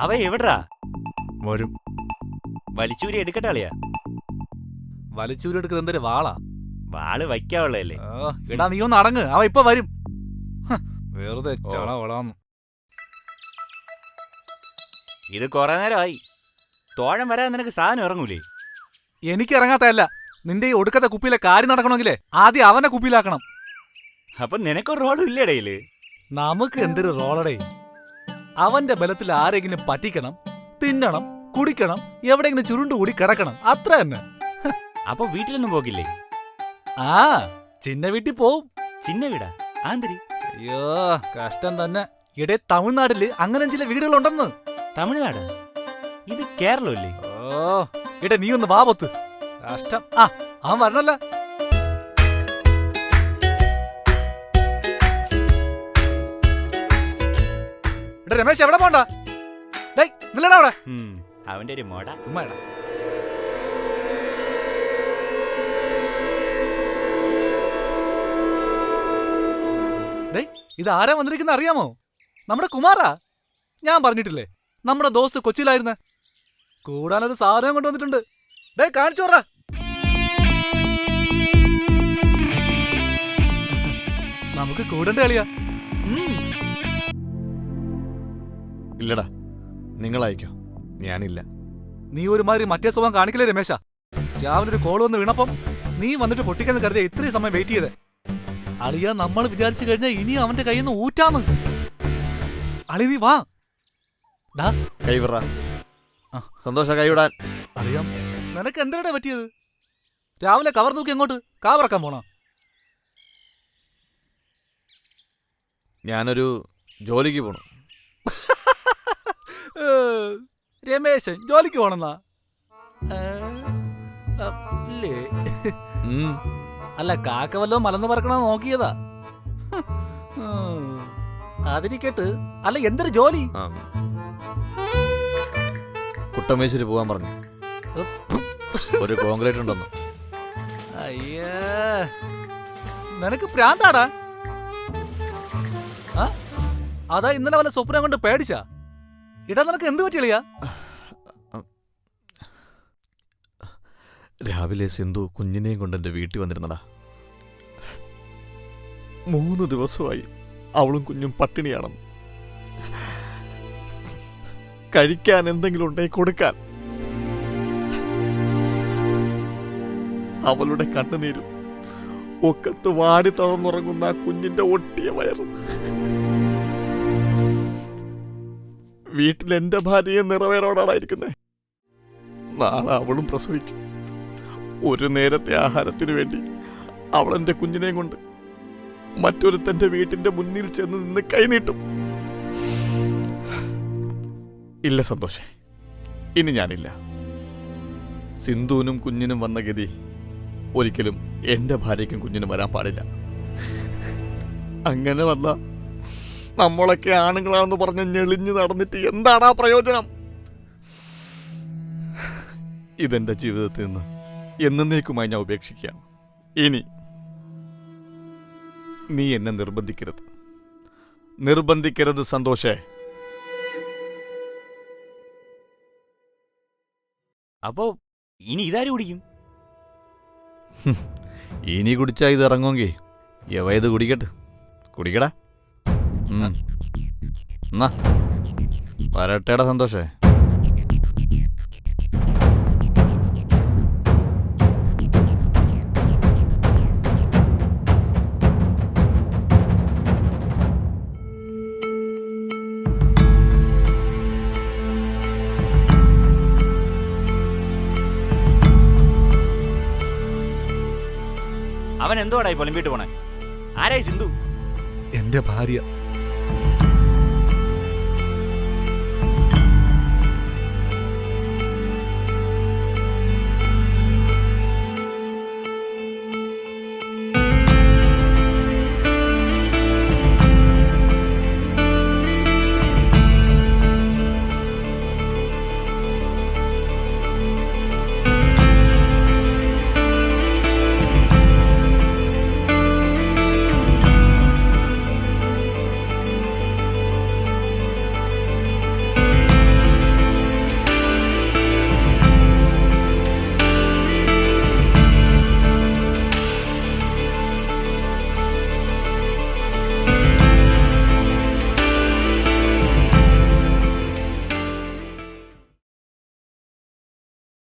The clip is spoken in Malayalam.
അവ എവിടാ? വരും. വലിച്ചൂരി എടുക്കട്ടെ അളിയാ. വലിച്ചൂരി എടുക്കുന്നത് എന്തൊരു വാളാ? വാള് വയ്ക്കാവുള്ളതല്ലേ. എടാ നീ ഒന്ന് അടങ്ങ്, അവ ഇപ്പൊ വരും. വെറുതെ ചള വളാന്ന്. ഇത് കൊറേ നേരമായി. തോഴൻ വരാൻ നിനക്ക് സാധനം ഇറങ്ങൂലേ? എനിക്ക് ഇറങ്ങാത്തല്ല. നിന്റെ ഈ ഒടുക്കത്തെ കുപ്പിയിലെ കാര്യം നടക്കണമെങ്കിലേ ആദ്യം അവനെ കുപ്പിയിലാക്കണം. അപ്പൊ നിനക്കൊരു റോളും ഇല്ലേടയില്. നമുക്ക് എന്തൊരു റോളടേ. അവന്റെ ബലത്തിൽ ആരെങ്കിലും പറ്റിക്കണം, തിന്നണം, കുടിക്കണം, എവിടെയെങ്കിലും ചുരുണ്ടുകൂടി കിടക്കണം, അത്ര തന്നെ. അപ്പൊ വീട്ടിലൊന്നും പോകില്ലേ? ആ, ചിന്ന വീട്ടിൽ പോവും. ചിന്ന വീടാ? ആന്തരി. അയ്യോ കഷ്ടം തന്നെ. ഇടേ തമിഴ്നാട്ടില് അങ്ങനെ ചില വീടുകളുണ്ടെന്ന്. തമിഴ്നാട്? ഇത് കേരളമല്ലേ? ഓ ഇടേ നീ ഒന്ന് വാപത്ത്. കഷ്ടം. ആ അവൻ വരണല്ല. രമേശ് എവിടെ പോണ്ട? നില്ലടാ അവിടെ. അവന്റെ ഒരു മോട. ഇത് ആരാ വന്നിരിക്കുന്ന അറിയാമോ? നമ്മുടെ കുമാറാ. ഞാൻ പറഞ്ഞിട്ടില്ലേ നമ്മുടെ ദോസ്ത് കൊച്ചിയിലായിരുന്നേ. കൂടാനൊരു സാധനം കൊണ്ടുവന്നിട്ടുണ്ട്. കാണിച്ചു പറ. നമുക്ക് കൂടണ്ട കളിയാ. ഇല്ലടാ, നിങ്ങൾ അയക്കോ, ഞാനില്ല. നീ ഒരുമാതിരി മറ്റേ സ്വഭാവം കാണിക്കലേ രമേശ. രാവിലെ ഒരു കോൾ വന്ന് വീണപ്പം നീ വന്നിട്ട് പൊട്ടിക്കാന്ന് കരുതിയ ഇത്രയും സമയം വെയിറ്റ് ചെയ്തേ. അളിയ നമ്മൾ വിചാരിച്ചു കഴിഞ്ഞാൽ ഇനി അവന്റെ കയ്യിൽ നിന്ന് ഊറ്റാന്ന്. അളി നീ വാ. കൈവിറ സന്തോഷ കൈവിടാൻ. അറിയാം. നിനക്ക് എന്തിനാ പറ്റിയത്? രാവിലെ കവർ തൂക്കി എങ്ങോട്ട് കാവറക്കാൻ പോണോ? ഞാനൊരു ജോലിക്ക് പോണു. രമേശൻ ജോലിക്ക് പോണെന്നാ? അല്ല കാക്ക വല്ലോ മലന്ന് പറക്കണ നോക്കിയതാ. അതിരിക്കട്ട്. അല്ല എന്തൊരു ജോലി? കുട്ടമേശ്വരി പോകാൻ പറഞ്ഞു. ഒരു കോൺക്രീറ്റ് ഉണ്ടെന്ന്. അയ്യേ നിനക്ക് പ്രാന്താടാ. അതാ ഇന്നലെ വല്ല സ്വപ്നം കൊണ്ട് പേടിച്ചാ? ഇടാ നിനക്ക് എന്ത് പറ്റിയളിയാ? രാവിലെ സിന്ധു കുഞ്ഞിനെയും കൊണ്ട് എൻ്റെ വീട്ടിൽ വന്നിരുന്നടാ. 3 ദിവസമായി അവളും കുഞ്ഞും പട്ടിണിയാണെന്ന്. കഴിക്കാൻ എന്തെങ്കിലും ഉണ്ടെങ്കിൽ കൊടുക്കാൻ. അവളുടെ കണ്ണുനീരും ഒക്കത്ത് വാടി തളർന്നുറങ്ങുന്ന ആ കുഞ്ഞിന്റെ ഒട്ടിയ വയറും. വീട്ടിൽ എന്റെ ഭാര്യയെ നിറവേറോടായിരിക്കുന്നേ. നാളെ അവളും പ്രസവിക്കും. ഒരു നേരത്തെ ആഹാരത്തിനു വേണ്ടി അവൾ എൻ്റെ കുഞ്ഞിനെയും കൊണ്ട് മറ്റൊരുത്തന്റെ വീട്ടിന്റെ മുന്നിൽ ചെന്ന് നിന്ന് കൈനീട്ടും. ഇല്ല സന്തോഷേ, ഇനി ഞാനില്ല. സിന്ധുവിനും കുഞ്ഞിനും വന്ന ഗതി ഒരിക്കലും എൻ്റെ ഭാര്യയ്ക്കും കുഞ്ഞിനും വരാൻ പാടില്ല. അങ്ങനെ വന്ന നമ്മളൊക്കെ ആണുങ്ങളാണെന്ന് പറഞ്ഞ് ഞെളിഞ്ഞു നടന്നിട്ട് എന്താണാ പ്രയോജനം? ഇതെന്റെ ജീവിതത്തിൽ നിന്ന് എന്നേക്കുമായി ഞാൻ ഉപേക്ഷിക്കാം. ഇനി നീ എന്നെ നിർബന്ധിക്കരുത് സന്തോഷേ. അപ്പോ ഇനി ഇതാര് കുടിക്കും? ഇനി കുടിച്ചാ ഇത് ഇറങ്ങുമെങ്കിൽ യവയത് കുടിക്കട്ടെ. കുടിക്കടാ. എന്നാ വരട്ടേടാ സന്തോഷേ. അവൻ എന്തോടായി പൊലമ്പിട്ട് പോണേ? ആരായി സിന്ധു? എന്റെ ഭാര്യ.